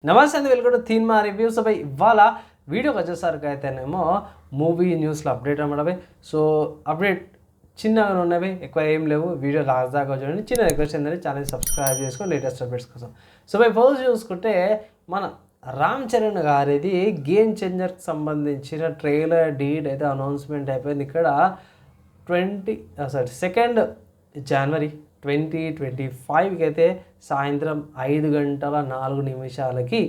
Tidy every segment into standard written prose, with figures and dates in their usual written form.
నమస్తే అండి, welcome to తీన్మా reviews. By ఇవాళ వీడియోకి వచ్చేసరికి అయితేనేమో మూవీ న్యూస్లో అప్డేట్ అన్నమాట. సో అప్డేట్ చిన్నగా ఉన్నవి, ఎక్కువ ఏం లేవు. వీడియో లాస్ట్ దాకా చూడండి. చిన్న రిక్వెస్ట్ ఏంటంటే ఛానల్ సబ్స్క్రైబ్ చేసుకొని లేటెస్ట్ అప్డేట్స్ కోసం. సో బై ఫస్ట్ చూసుకుంటే మన రామ్ చరణ్ గారిది గేమ్ చేంజర్కి సంబంధించిన ట్రైలర్ డీడ్ అయితే అనౌన్స్మెంట్ అయిపోయింది. ఇక్కడ 2 జనవరి 2025కి అయితే సాయంత్రం 5:04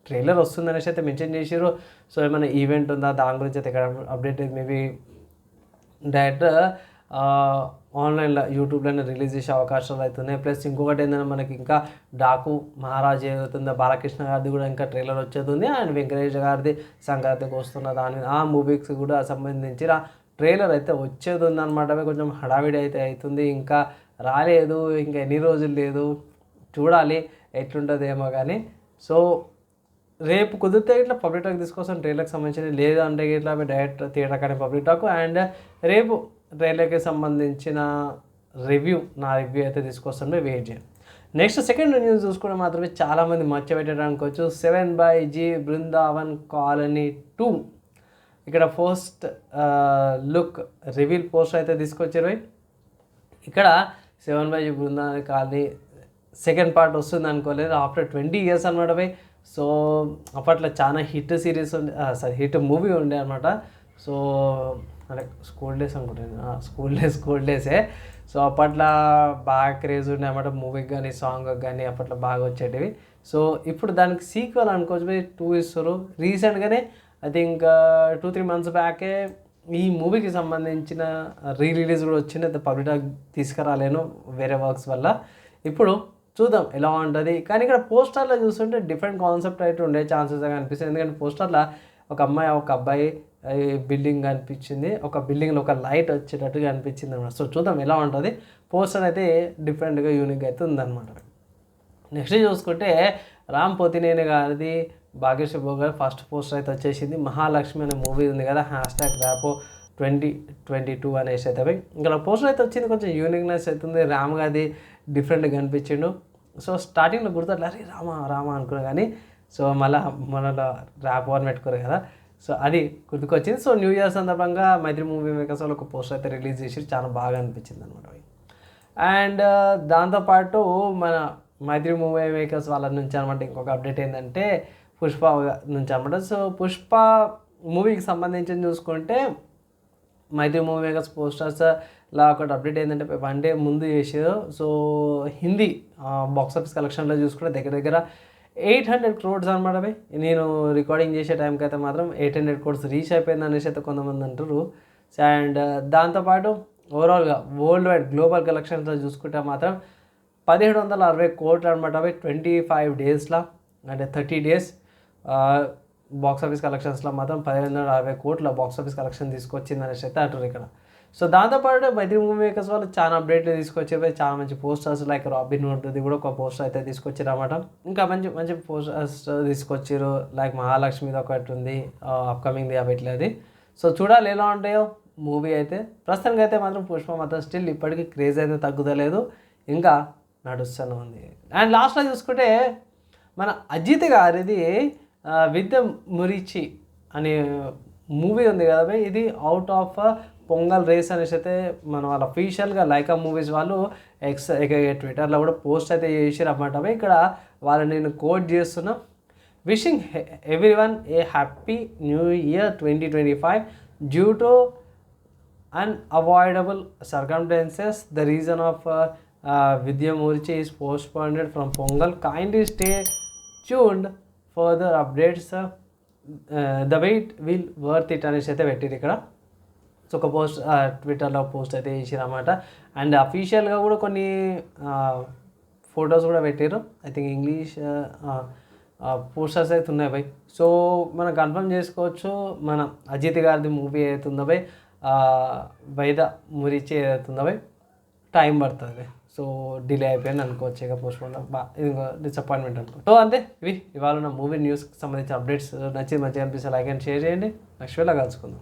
ట్రైలర్ వస్తుందనేసి అయితే మెన్షన్ చేసారు. సో ఏమైనా ఈవెంట్ ఉందా దాని గురించి అయితే ఇక్కడ అప్డేట్ మేబీ డైరెక్ట్ ఆన్లైన్లో యూట్యూబ్లోనే రిలీజ్ చేసే అవకాశాలు అవుతున్నాయి. ప్లస్ ఇంకొకటి ఏంటంటే మనకి ఇంకా డాకు మహారాజ్ ఏదవుతుందో బాలకృష్ణ గారిది కూడా ఇంకా ట్రైలర్ వచ్చేస్తుంది. అండ్ వెంకటేష్ గారిది సంక్రాంతికి వస్తున్న దాని ఆ మూవీకి కూడా సంబంధించిన ట్రైలర్ అయితే వచ్చేది ఉందన్నమాట. కొంచెం హడావిడి అయితే అవుతుంది, ఇంకా రాలేదు, ఇంకా ఎన్ని రోజులు లేదు, చూడాలి ఎట్లుంటుందేమో కానీ. సో రేపు కుదిరితే ఇట్లా పబ్లిక్ టాక్ తీసుకొస్తాం ట్రైలర్కి సంబంధించిన, లేదు అంటే ఇట్లా డైరెక్ట్ థియేటర్ కానీ పబ్లిక్ టాక్. అండ్ రేపు ట్రైలర్కి సంబంధించిన నా రివ్యూ అయితే తీసుకొస్తాను, వెయిట్ చేయండి. నెక్స్ట్ సెకండ్ న్యూస్ చూసుకుంటే మాత్రమే చాలామంది మర్చిపెట్టడానికి 7/G బృందావన్ కాలనీ 2 ఇక్కడ పోస్ట్ లుక్ రివీల్ పోస్ట్ అయితే తీసుకొచ్చారు. ఇక్కడ 7/G Brindavan colony second part వస్తుంది అనుకోలేదు, ఆఫ్టర్ 20 years అనమాట. సో అప్పట్లో చాలా హిట్ సిరీస్ ఉండే, హిట్ మూవీ ఉండే అనమాట. సో అంటే స్కూల్ డేస్ అనుకుంటాను, స్కూల్ డేసే. సో అప్పట్లో బాగా క్రేజ్ ఉండే అనమాట మూవీకి కానీ సాంగ్కి కానీ, అప్పట్లో బాగా వచ్చేటివి. సో ఇప్పుడు దానికి సీక్వెల్ అనుకోవచ్చు 2 ఇస్తారు. రీసెంట్గానే ఐ థింక్ 2-3 months బ్యాకే ఈ మూవీకి సంబంధించిన రిలీజ్ కూడా వచ్చింది. అయితే పబ్లిక్ తీసుకురాలేను వేరే వర్క్స్ వల్ల. ఇప్పుడు చూద్దాం ఎలా ఉంటుంది. కానీ ఇక్కడ పోస్టర్లో చూస్తుంటే డిఫరెంట్ కాన్సెప్ట్ అయితే ఉండే ఛాన్సెస్ కనిపిస్తుంది. ఎందుకంటే పోస్టర్లో ఒక అమ్మాయి ఒక అబ్బాయి బిల్డింగ్ కనిపించింది, ఒక బిల్డింగ్లో ఒక లైట్ వచ్చేటట్టుగా అనిపించింది అనమాట. సో చూద్దాం ఎలా ఉంటుంది. పోస్టర్ అయితే డిఫరెంట్గా యూనిక్గా అయితే ఉందన్నమాట. నెక్స్ట్ చూసుకుంటే రామ్ పోతినేని గారిది భాగ్యశ్రీ గారి ఫస్ట్ పోస్టర్ అయితే వచ్చేసింది. మహాలక్ష్మి అనే మూవీ ఉంది కదా, #ర్యాపో 2022 అనేసి అయితే ఇక్కడ పోస్టర్ అయితే వచ్చింది. కొంచెం యూనిక్నెస్ అవుతుంది, రామ్ గారిది డిఫరెంట్గా కనిపించిండు. సో స్టార్టింగ్లో గుర్తుట్లా అరే రామా అనుకున్నా కానీ, సో మనలో ర్యాప్ అని పెట్టుకోరు కదా, సో అది గుర్తుకొచ్చింది. సో న్యూ ఇయర్ సందర్భంగా మైత్రి మూవీ మేకర్స్ వాళ్ళు ఒక పోస్టర్ అయితే రిలీజ్ చేసి చాలా బాగా అనిపించింది అనమాట. అండ్ దాంతోపాటు మన మైత్రి మూవీ మేకర్స్ వాళ్ళ నుంచి అనమాట ఇంకొక అప్డేట్ ఏంటంటే పుష్ప నుంచి అనమాట. సో పుష్ప మూవీకి సంబంధించి చూసుకుంటే మైత్రి మూవీ మేకర్స్ పోస్టర్స్లా ఒకటి అప్డేట్ ఏంటంటే 1 day ముందు చేసారు. సో హిందీ బాక్స్ ఆఫీస్ కలెక్షన్లో చూసుకుంటే దగ్గర 800 crores అనమాట. నేను రికార్డింగ్ చేసే టైంకి అయితే మాత్రం 800 crores రీచ్ అయిపోయింది అనేసి అయితే కొంతమంది అంటారు. అండ్ దాంతోపాటు ఓవరాల్గా వరల్డ్ వైడ్ గ్లోబల్ కలెక్షన్స్లో చూసుకుంటే మాత్రం 1760 crores అనమాట. 25 daysలో అంటే 30 days బాక్స్ ఆఫీస్ కలెక్షన్స్లో మాత్రం 1760 crores బాక్స్ ఆఫీస్ కలెక్షన్ తీసుకొచ్చింది అనేసి అయితే అంటారు ఇక్కడ. సో దాంతోపాటు మైత్రి మూవీ మేకర్స్ వాళ్ళు చాలా అప్డేట్లు తీసుకొచ్చారు, చాలా మంచి పోస్టర్స్ లైక్ రాబిన్ హుడ్ది కూడా ఒక పోస్టర్ అయితే తీసుకొచ్చారు అన్నమాట. ఇంకా మంచి పోస్టర్స్ తీసుకొచ్చారు, లైక్ మహాలక్ష్మిది ఒకటి ఉంది అప్కమింగ్ది అవిట్లేదు. సో చూడాలి ఎలా ఉంటాయో మూవీ అయితే. ప్రస్తుతానికి అయితే మాత్రం పుష్ప మాత్రం స్టిల్ ఇప్పటికీ క్రేజ్ అయితే తగ్గుతలేదు, ఇంకా నడుస్తూనే ఉంది. అండ్ లాస్ట్లో చూసుకుంటే మన అజిత్ గారిది విద్య మురిచి అనే మూవీ ఉంది కదా, ఇది అవుట్ ఆఫ్ పొంగల్ రేస్ అనేసి అయితే మన వాళ్ళ అఫీషియల్గా లైకా మూవీస్ వాళ్ళు ట్విట్టర్లో కూడా పోస్ట్ అయితే చేసారు అన్నమాట. ఇక్కడ వాళ్ళు నేను కోట్ చేస్తున్నా, wishing everyone A happy new year 2025 due to unavoidable circumstances the reason of Vidya Murchi is postponed from Pongal. Kindly stay tuned for the updates. The wait will worth it అనేసి అయితే పెట్టిరు ఇక్కడ. So ఒక post ట్విట్టర్లో post అయితే చేసిరన్నమాట. And అఫీషియల్గా కూడా కొన్ని ఫొటోస్ కూడా పెట్టారు. ఐ థింక్ ఇంగ్లీష్ పోస్టర్స్ అయితే ఉన్నాయి బై. సో మనం కన్ఫర్మ్ చేసుకోవచ్చు మన అజిత్ గారిది మూవీ అవుతుందో బై, వైద మురిచి ఏదవుతుందో బై టైం పడుతుంది. సో డిలే అయిపోయింది అనుకోవచ్చు, ఇక పోస్ట్పోన్ ఇది డిసప్పాయింట్మెంట్ అనుకో. సో అంతే, ఇవాళ నా మూవీ న్యూస్కి సంబంధించిన అప్డేట్స్ నచ్చి మంచిగా అనిపిస్తే లైక్ అండ్ షేర్ చేయండి. నెక్స్ట్ వేళ కలుసుకుందాం.